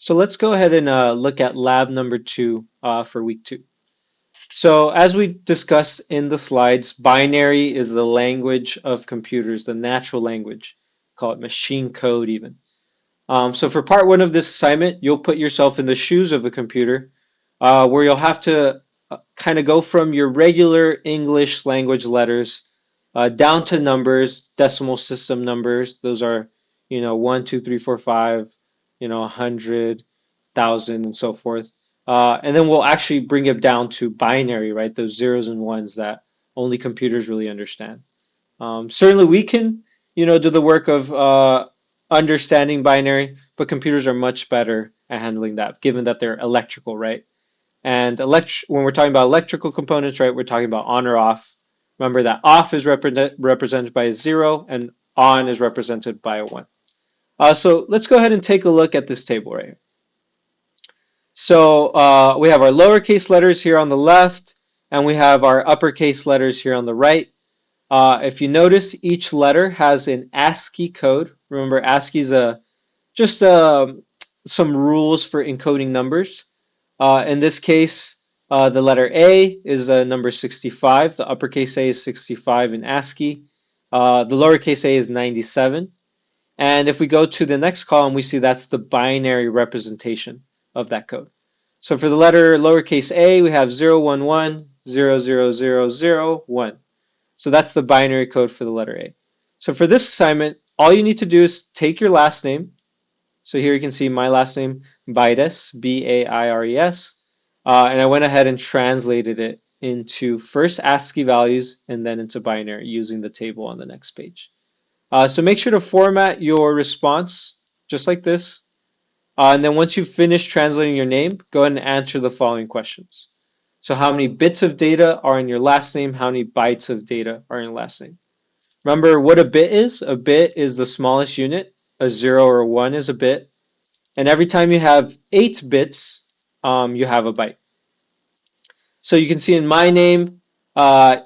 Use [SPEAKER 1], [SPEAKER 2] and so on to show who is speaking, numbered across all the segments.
[SPEAKER 1] So let's go ahead and look at lab number 2 for week 2. So as we discussed in the slides, binary is the language of computers, the natural language. Call it machine code even. So for part 1 of this assignment, you'll put yourself in the shoes of a computer where you'll have to kind of go from your regular English language letters down to numbers, decimal system numbers. Those are, 1, 2, 3, 4, 5, 100, 1,000, and so forth. And then we'll actually bring it down to binary, right? Those zeros and ones that only computers really understand. Certainly we can, do the work of understanding binary, but computers are much better at handling that, given that they're electrical, right? And when we're talking about electrical components, right, we're talking about on or off. Remember that off is represented by a 0 and on is represented by a 1. So let's go ahead and take a look at this table right here. So we have our lowercase letters here on the left, and we have our uppercase letters here on the right. If you notice, each letter has an ASCII code. Remember, ASCII is just some rules for encoding numbers. In this case, the letter A is number 65. The uppercase A is 65 in ASCII. The lowercase a is 97. And if we go to the next column, we see that's the binary representation of that code. So for the letter lowercase a, we have 011, 00001. So that's the binary code for the letter A. So for this assignment, all you need to do is take your last name. So here you can see my last name, Baires, B-A-I-R-E-S. And I went ahead and translated it into first ASCII values and then into binary using the table on the next page. So make sure to format your response just like this. And then once you've finished translating your name, go ahead and answer the following questions. So how many bits of data are in your last name? How many bytes of data are in your last name? Remember what a bit is? A bit is the smallest unit. A 0 or a 1 is a bit. And every time you have 8 bits, you have a byte. So you can see in my name,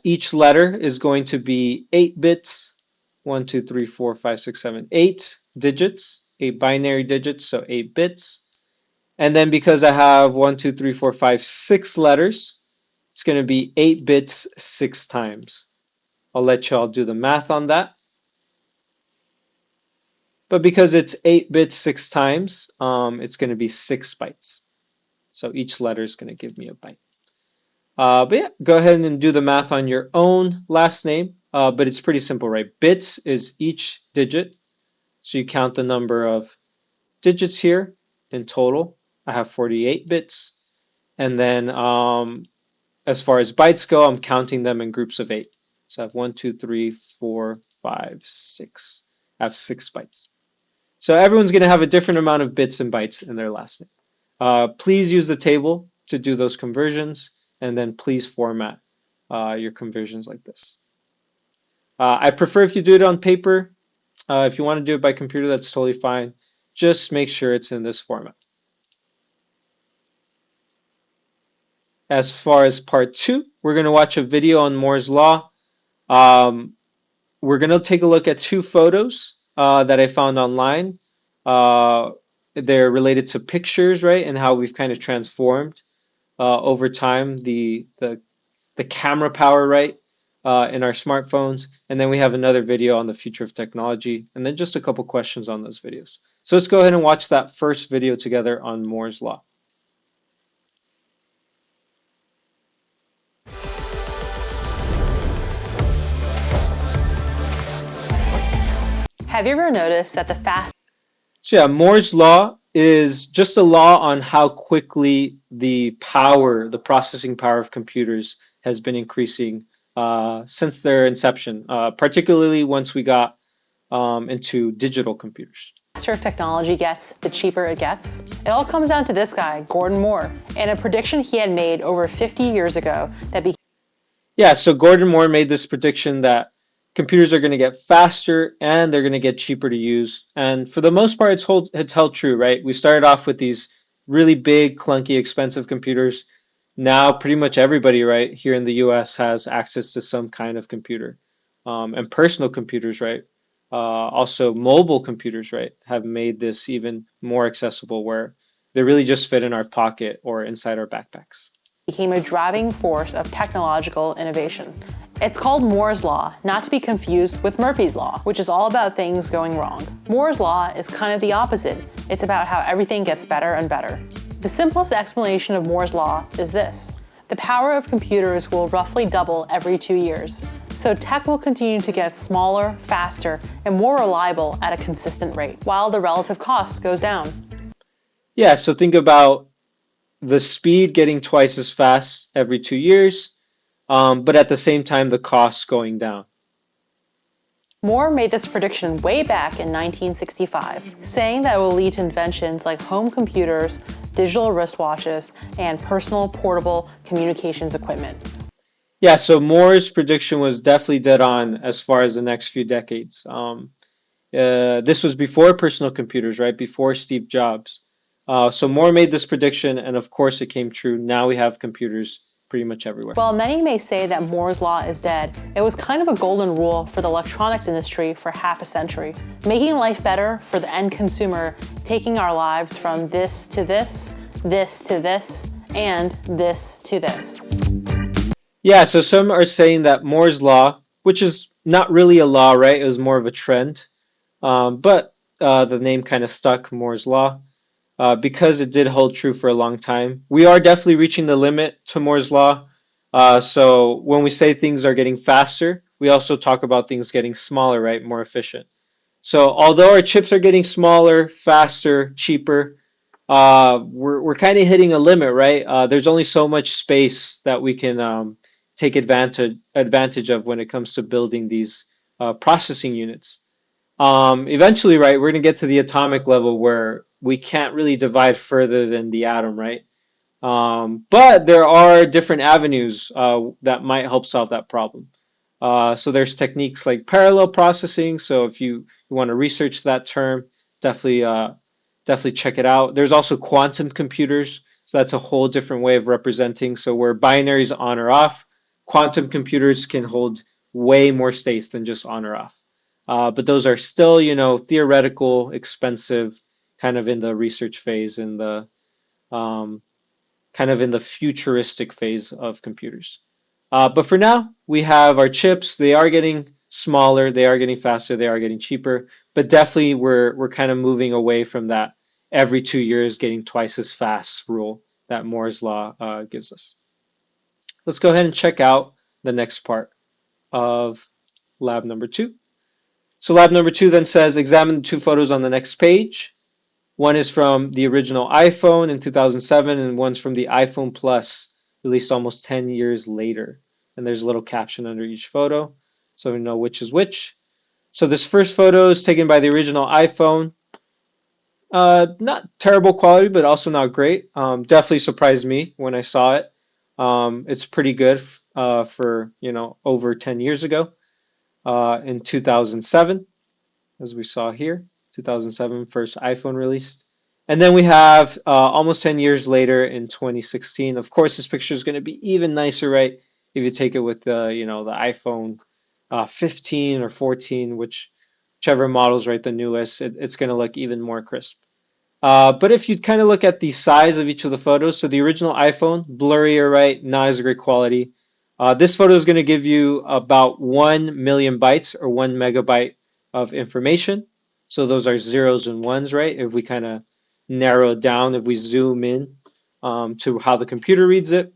[SPEAKER 1] each letter is going to be 8 bits. 1, 2, 3, 4, 5, 6, 7, 8 digits, 8 binary digits, so 8 bits. And then because I have 1, 2, 3, 4, 5, 6 letters, it's going to be 8 bits 6 times. I'll let y'all do the math on that. But because it's 8 bits 6 times, it's going to be 6 bytes. So each letter is going to give me a byte. But yeah, go ahead and do the math on your own last name. But it's pretty simple, right? Bits is each digit. So you count the number of digits here in total. I have 48 bits. And then as far as bytes go, I'm counting them in groups of 8. So I have 1, 2, 3, 4, 5, 6. I have 6 bytes. So everyone's going to have a different amount of bits and bytes in their last name. Please use the table to do those conversions, and then please format your conversions like this. I prefer if you do it on paper. If you want to do it by computer, that's totally fine. Just make sure it's in this format. As far as part 2, we're going to watch a video on Moore's Law. We're going to take a look at 2 photos that I found online. They're related to pictures, right, and how we've kind of transformed over time the camera power, right, in our smartphones. And then we have another video on the future of technology, and then just a couple questions on those videos. So let's go ahead and watch that first video together on Moore's Law.
[SPEAKER 2] Have you ever noticed that the fast?
[SPEAKER 1] So yeah, Moore's Law is just a law on how quickly the processing power of computers has been increasing since their inception, particularly once we got into digital computers.
[SPEAKER 2] The faster technology gets, the cheaper it gets. It all comes down to this guy, Gordon Moore, and a prediction he had made over 50 years ago that became.
[SPEAKER 1] Yeah, so Gordon Moore made this prediction that computers are going to get faster and they're going to get cheaper to use. And for the most part, it's held true, right? We started off with these really big, clunky, expensive computers. Now pretty much everybody, right, here in the US has access to some kind of computer. And personal computers, right? Also mobile computers, right, have made this even more accessible where They really just fit in our pocket or inside our backpacks.
[SPEAKER 2] Became a driving force of technological innovation. It's called Moore's Law, not to be confused with Murphy's Law, which is all about things going wrong. Moore's Law is kind of the opposite. It's about how everything gets better and better. The simplest explanation of Moore's Law is this. The power of computers will roughly double every 2 years. So tech will continue to get smaller, faster, and more reliable at a consistent rate, while the relative cost goes down.
[SPEAKER 1] Yeah, so think about the speed getting twice as fast every 2 years, but at the same time, the costs going down.
[SPEAKER 2] Moore made this prediction way back in 1965, saying that it will lead to inventions like home computers, digital wristwatches, and personal portable communications equipment.
[SPEAKER 1] Yeah, so Moore's prediction was definitely dead on as far as the next few decades. This was before personal computers, right? Before Steve Jobs. So Moore made this prediction, and of course it came true. Now we have computers pretty much everywhere.
[SPEAKER 2] While many may say that Moore's Law is dead, it was kind of a golden rule for the electronics industry for half a century, making life better for the end consumer, taking our lives from this to this, this to this, and this to this.
[SPEAKER 1] Yeah, so some are saying that Moore's Law, which is not really a law, right? It was more of a trend. But the name kind of stuck, Moore's Law, because it did hold true for a long time. We are definitely reaching the limit to Moore's Law. So when we say things are getting faster, we also talk about things getting smaller, right? More efficient. So although our chips are getting smaller, faster, cheaper, we're kind of hitting a limit, right? There's only so much space that we can take advantage of when it comes to building these processing units. Eventually, right, we're going to get to the atomic level where we can't really divide further than the atom, right? But there are different avenues that might help solve that problem. So there's techniques like parallel processing. So if you want to research that term, definitely check it out. There's also quantum computers. So that's a whole different way of representing. So where binaries on or off, quantum computers can hold way more states than just on or off. But those are still, theoretical, expensive, kind of in the research phase, in the kind of in the futuristic phase of computers. But for now, we have our chips. They are getting smaller, they are getting faster, they are getting cheaper. But definitely, we're kind of moving away from that every 2 years getting twice as fast rule that Moore's Law gives us. Let's go ahead and check out the next part of lab number 2. So lab number 2 then says, examine the 2 photos on the next page. One is from the original iPhone in 2007, and one's from the iPhone Plus, released almost 10 years later. And there's a little caption under each photo, so we know which is which. So this first photo is taken by the original iPhone. Not terrible quality, but also not great. Definitely surprised me when I saw it. It's pretty good for, over 10 years ago. In 2007, as we saw here, 2007, first iPhone released. And then we have almost 10 years later in 2016. Of course, this picture is going to be even nicer, right? If you take it with the iPhone 15 or 14, whichever model's right, the newest, it's going to look even more crisp. But if you kind of look at the size of each of the photos, so the original iPhone, blurrier, right? Not as great quality. This photo is going to give you about 1 million bytes or 1 megabyte of information. So those are zeros and ones, right? If we kind of narrow it down, if we zoom in to how the computer reads it,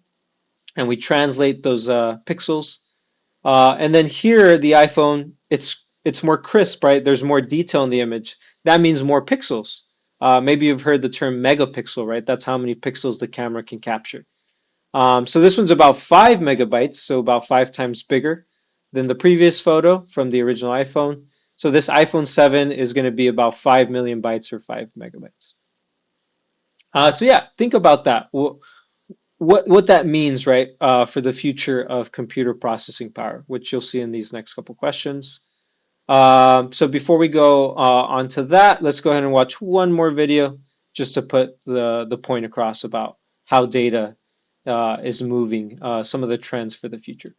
[SPEAKER 1] and we translate those pixels. And then here, the iPhone, it's more crisp, right? There's more detail in the image. That means more pixels. Maybe you've heard the term megapixel, right? That's how many pixels the camera can capture. So this one's about 5 megabytes, so about 5 times bigger than the previous photo from the original iPhone. So this iPhone 7 is going to be about 5 million bytes or 5 megabytes. So yeah, think about that. What that means, right, for the future of computer processing power, which you'll see in these next couple questions. So before we go on to that, let's go ahead and watch one more video just to put the point across about how data is moving, some of the trends for the future.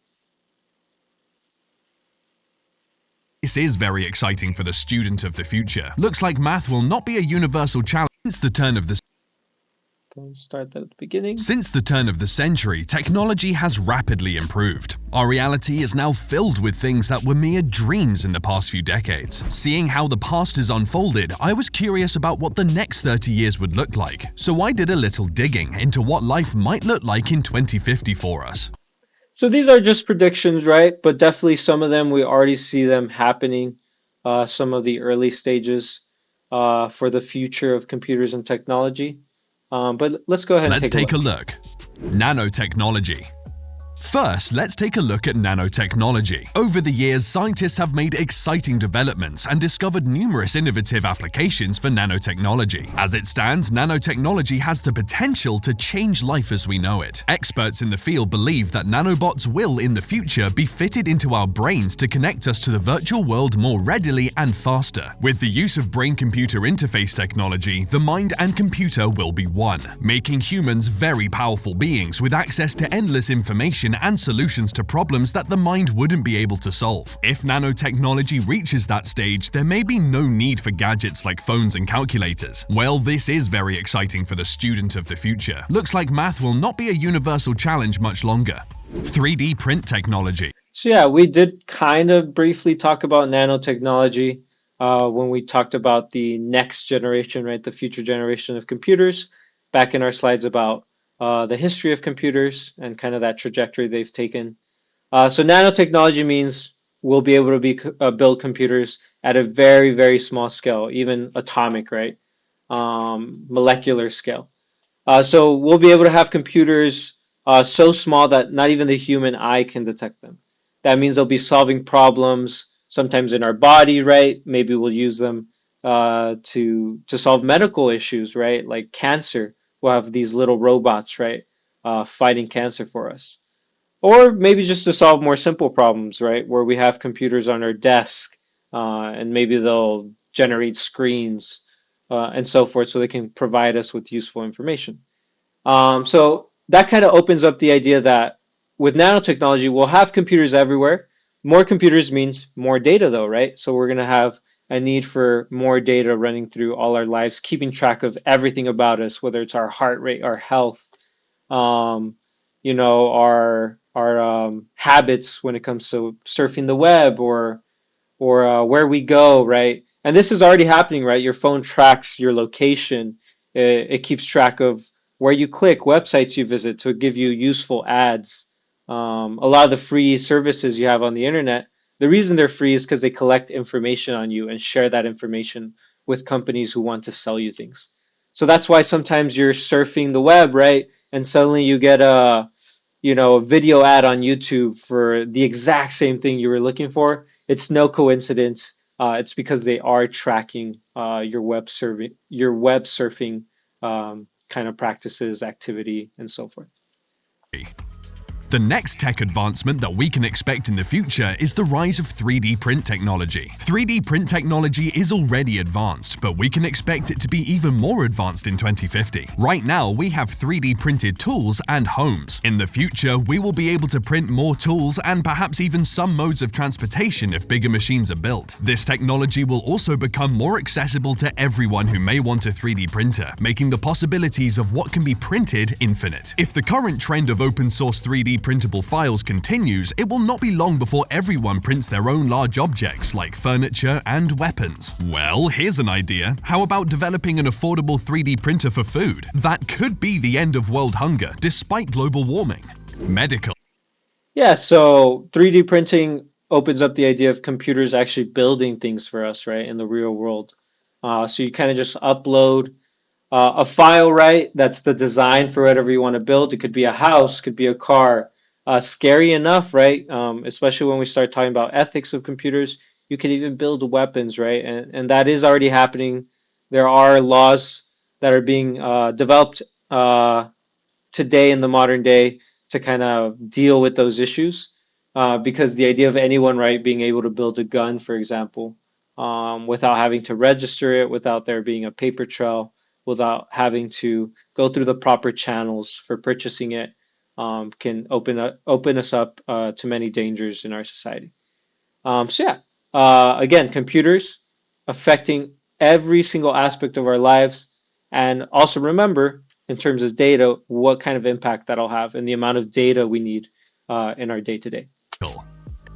[SPEAKER 3] This is very exciting for the student of the future. Looks like math will not be a universal challenge since the turn of the
[SPEAKER 1] Let's start that at the beginning.
[SPEAKER 3] Since the turn of the century, technology has rapidly improved. Our reality is now filled with things that were mere dreams in the past few decades. Seeing how the past has unfolded, I was curious about what the next 30 years would look like. So I did a little digging into what life might look like in 2050 for us.
[SPEAKER 1] So these are just predictions, right? But definitely some of them, we already see them happening, some of the early stages for the future of computers and technology. But let's go ahead and
[SPEAKER 3] Let's
[SPEAKER 1] take a
[SPEAKER 3] take a
[SPEAKER 1] look.
[SPEAKER 3] look. Nanotechnology. First, let's take a look at nanotechnology. Over the years, scientists have made exciting developments and discovered numerous innovative applications for nanotechnology. As it stands, nanotechnology has the potential to change life as we know it. Experts in the field believe that nanobots will, in the future, be fitted into our brains to connect us to the virtual world more readily and faster. With the use of brain-computer interface technology, the mind and computer will be one, making humans very powerful beings with access to endless information and solutions to problems that the mind wouldn't be able to solve. If nanotechnology reaches that stage, there may be no need for gadgets like phones and calculators. Well, this is very exciting for the student of the future. Looks like math will not be a universal challenge much longer. 3D print technology.
[SPEAKER 1] So yeah, we did kind of briefly talk about nanotechnology when we talked about the next generation, right? The future generation of computers back in our slides about the history of computers and kind of that trajectory they've taken. So nanotechnology means we'll be able to build computers at a very, very small scale, even atomic, right? Molecular scale. So we'll be able to have computers so small that not even the human eye can detect them. That means they'll be solving problems sometimes in our body, right? Maybe we'll use them to solve medical issues, right? Like cancer. We'll have these little robots, right, fighting cancer for us. Or maybe just to solve more simple problems, right? Where we have computers on our desk and maybe they'll generate screens and so forth so they can provide us with useful information. So that kind of opens up the idea that with nanotechnology, we'll have computers everywhere. More computers means more data, though, right? So we're going to have a need for more data running through all our lives, keeping track of everything about us, whether it's our heart rate, our health, um, our habits when it comes to surfing the web or where we go, right? And this is already happening, right? Your phone tracks your location. It keeps track of where you click, websites you visit to give you useful ads. A lot of the free services you have on the internet, the reason they're free is because they collect information on you and share that information with companies who want to sell you things. So that's why sometimes you're surfing the web, right? And suddenly you get a video ad on YouTube for the exact same thing you were looking for. It's no coincidence. It's because they are tracking your web surfing kind of practices, activity, and so forth.
[SPEAKER 3] The next tech advancement that we can expect in the future is the rise of 3D print technology. 3D print technology is already advanced, but we can expect it to be even more advanced in 2050. Right now, we have 3D printed tools and homes. In the future, we will be able to print more tools and perhaps even some modes of transportation if bigger machines are built. This technology will also become more accessible to everyone who may want a 3D printer, making the possibilities of what can be printed infinite. If the current trend of open source 3D printable files continues, it will not be long before everyone prints their own large objects like furniture and weapons. Well, here's an idea. How about developing an affordable 3D printer for food? That could be the end of world hunger, despite global warming. Medical.
[SPEAKER 1] Yeah, so 3D printing opens up the idea of computers actually building things for us, right, in the real world. So you kind of just upload a file, right? That's the design for whatever you want to build. It could be a house, could be a car. Scary enough, right? Especially when we start talking about ethics of computers, you can even build weapons, right? And that is already happening. There are laws that are being developed today in the modern day to kind of deal with those issues. Because the idea of anyone, right, being able to build a gun, for example, without having to register it, without there being a paper trail, without having to go through the proper channels for purchasing it, can open us up to many dangers in our society. So yeah, again, computers affecting every single aspect of our lives, and also remember in terms of data, what kind of impact that'll have and the amount of data we need in our day-to-day.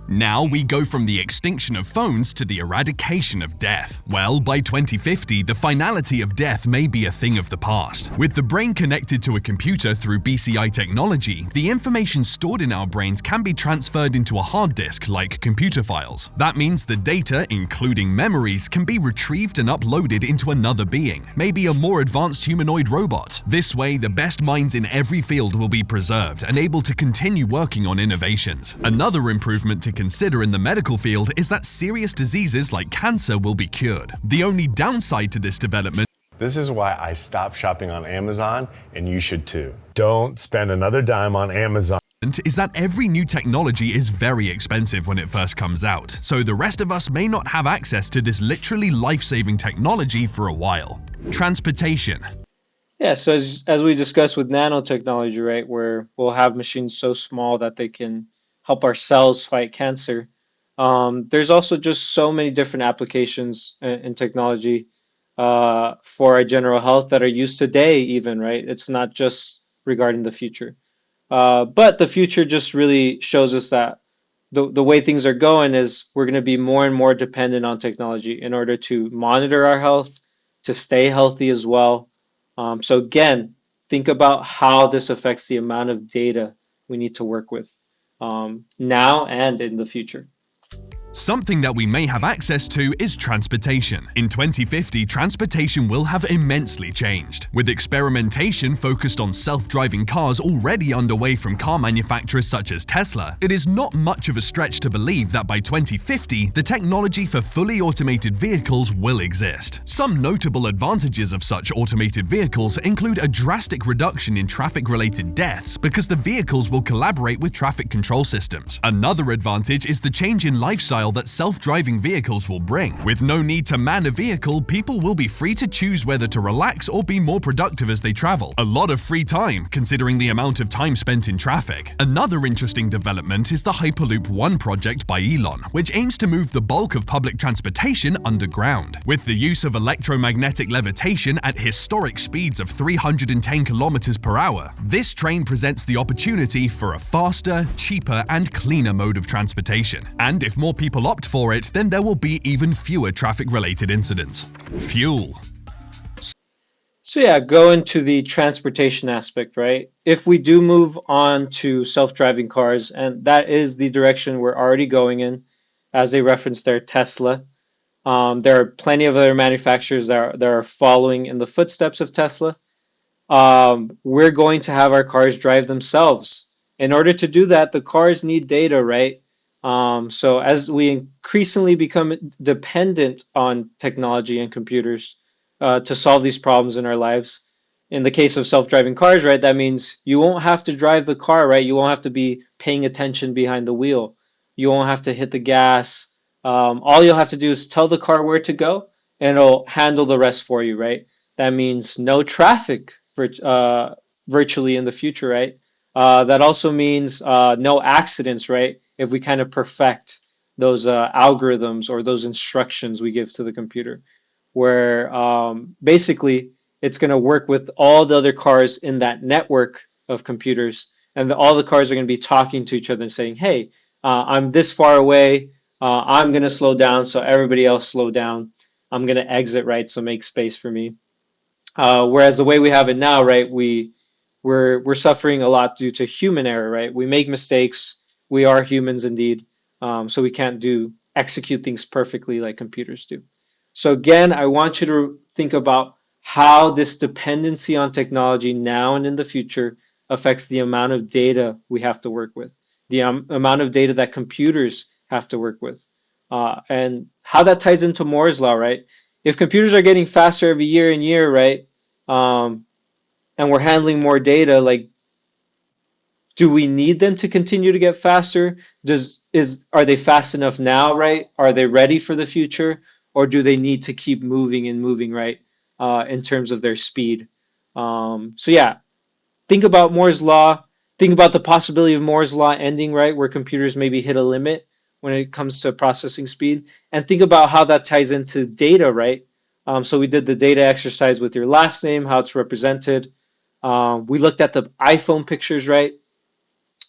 [SPEAKER 3] Now we go from the extinction of phones to the eradication of death. Well, by 2050, the finality of death may be a thing of the past. With the brain connected to a computer through BCI technology, the information stored in our brains can be transferred into a hard disk like computer files. That means the data, including memories, can be retrieved and uploaded into another being, maybe a more advanced humanoid robot. This way, the best minds in every field will be preserved and able to continue working on innovations. Another improvement to consider in the medical field is that serious diseases like cancer will be cured. The only downside to this development
[SPEAKER 4] This is why I stopped shopping on Amazon, and you should too. Don't spend another dime on Amazon.
[SPEAKER 3] is that every new technology is very expensive when it first comes out, so the rest of us may not have access to this literally life-saving technology for a while. Transportation.
[SPEAKER 1] Yeah, so as we discussed with nanotechnology, right, where we'll have machines so small that they can help our cells fight cancer. There's also just so many different applications in technology for our general health that are used today even, right? It's not just regarding the future. But the future just really shows us that the way things are going is we're going to be more and more dependent on technology in order to monitor our health, to stay healthy as well. So again, think about how this affects the amount of data we need to work with now and in the future.
[SPEAKER 3] Something that we may have access to is transportation. In 2050, transportation will have immensely changed. With experimentation focused on self-driving cars already underway from car manufacturers such as Tesla, it is not much of a stretch to believe that by 2050, the technology for fully automated vehicles will exist. Some notable advantages of such automated vehicles include a drastic reduction in traffic-related deaths because the vehicles will collaborate with traffic control systems. Another advantage is the change in lifestyle that self-driving vehicles will bring. With no need to man a vehicle, people will be free to choose whether to relax or be more productive as they travel. A lot of free time, considering the amount of time spent in traffic. Another interesting development is the Hyperloop One project by Elon, which aims to move the bulk of public transportation underground. With the use of electromagnetic levitation at historic speeds of 310 kilometers per hour, this train presents the opportunity for a faster, cheaper, and cleaner mode of transportation. And if more people opt for it, then there will be even fewer traffic-related incidents. Fuel.
[SPEAKER 1] So yeah, go into the transportation aspect, right? If we do move on to self-driving cars, and that is the direction we're already going in, as they referenced there, Tesla. There are plenty of other manufacturers that are following in the footsteps of Tesla. We're going to have our cars drive themselves. In order to do that, the cars need data, right? So as we increasingly become dependent on technology and computers to solve these problems in our lives, in the case of self-driving cars, right, that means you won't have to drive the car, right? You won't have to be paying attention behind the wheel. You won't have to hit the gas. All you'll have to do is tell the car where to go, and it'll handle the rest for you, right? That means no traffic virtually in the future, right? That also means no accidents, right? If we kind of perfect those algorithms or those instructions we give to the computer, where basically it's going to work with all the other cars in that network of computers, and all the cars are going to be talking to each other and saying, hey, I'm this far away, I'm going to slow down, so everybody else slow down. I'm going to exit, right, so make space for me. Whereas the way we have it now, right, we're suffering a lot due to human error, right? We make mistakes. We are humans indeed, so we can't execute things perfectly like computers do. So again, I want you to think about how this dependency on technology now and in the future affects the amount of data we have to work with, the amount of data that computers have to work with, and how that ties into Moore's law, right? If computers are getting faster every year and year, right, and we're handling more data, like, do we need them to continue to get faster? Are they fast enough now, right? Are they ready for the future? Or do they need to keep moving and moving, right, in terms of their speed? So yeah, think about Moore's law. Think about the possibility of Moore's law ending, right, where computers maybe hit a limit when it comes to processing speed. And think about how that ties into data, right? So we did the data exercise with your last name, how it's represented. We looked at the iPhone pictures, right?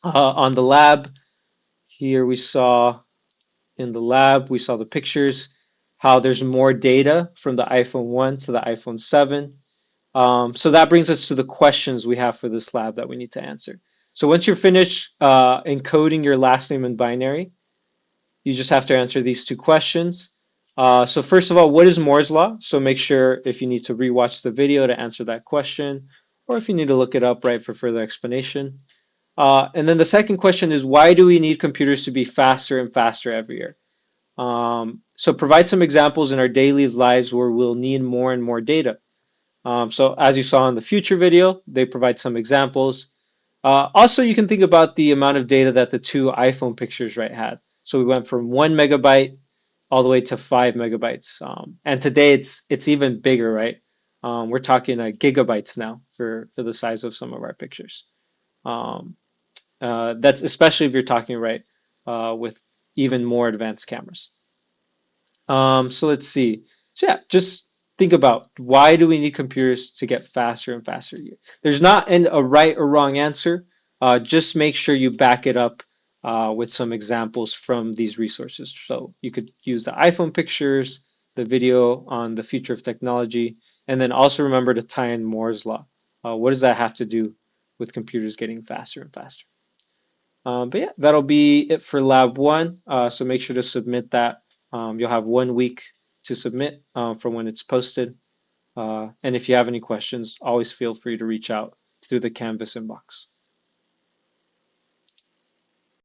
[SPEAKER 1] On the lab, here we saw in the lab, we saw the pictures, how there's more data from the iPhone 1 to the iPhone 7. So that brings us to the questions we have for this lab that we need to answer. So once you're finished encoding your last name in binary, you just have to answer these two questions. So first of all, what is Moore's law? So make sure if you need to rewatch the video to answer that question, or if you need to look it up, right, for further explanation. And then the second question is, why do we need computers to be faster and faster every year? So provide some examples in our daily lives where we'll need more and more data. So as you saw in the future video, they provide some examples. Also, you can think about the amount of data that the two iPhone pictures, right, had. So we went from 1 megabyte all the way to 5 megabytes. And today it's even bigger, right? We're talking gigabytes now for the size of some of our pictures. That's especially if you're talking, right, with even more advanced cameras. So let's see. So yeah, just think about, why do we need computers to get faster and faster? There's not a right or wrong answer. Just make sure you back it up with some examples from these resources. So you could use the iPhone pictures, the video on the future of technology, and then also remember to tie in Moore's law. What does that have to do with computers getting faster and faster? But yeah, that'll be it for lab one. So make sure to submit that. You'll have 1 week to submit from when it's posted. And if you have any questions, always feel free to reach out through the Canvas inbox.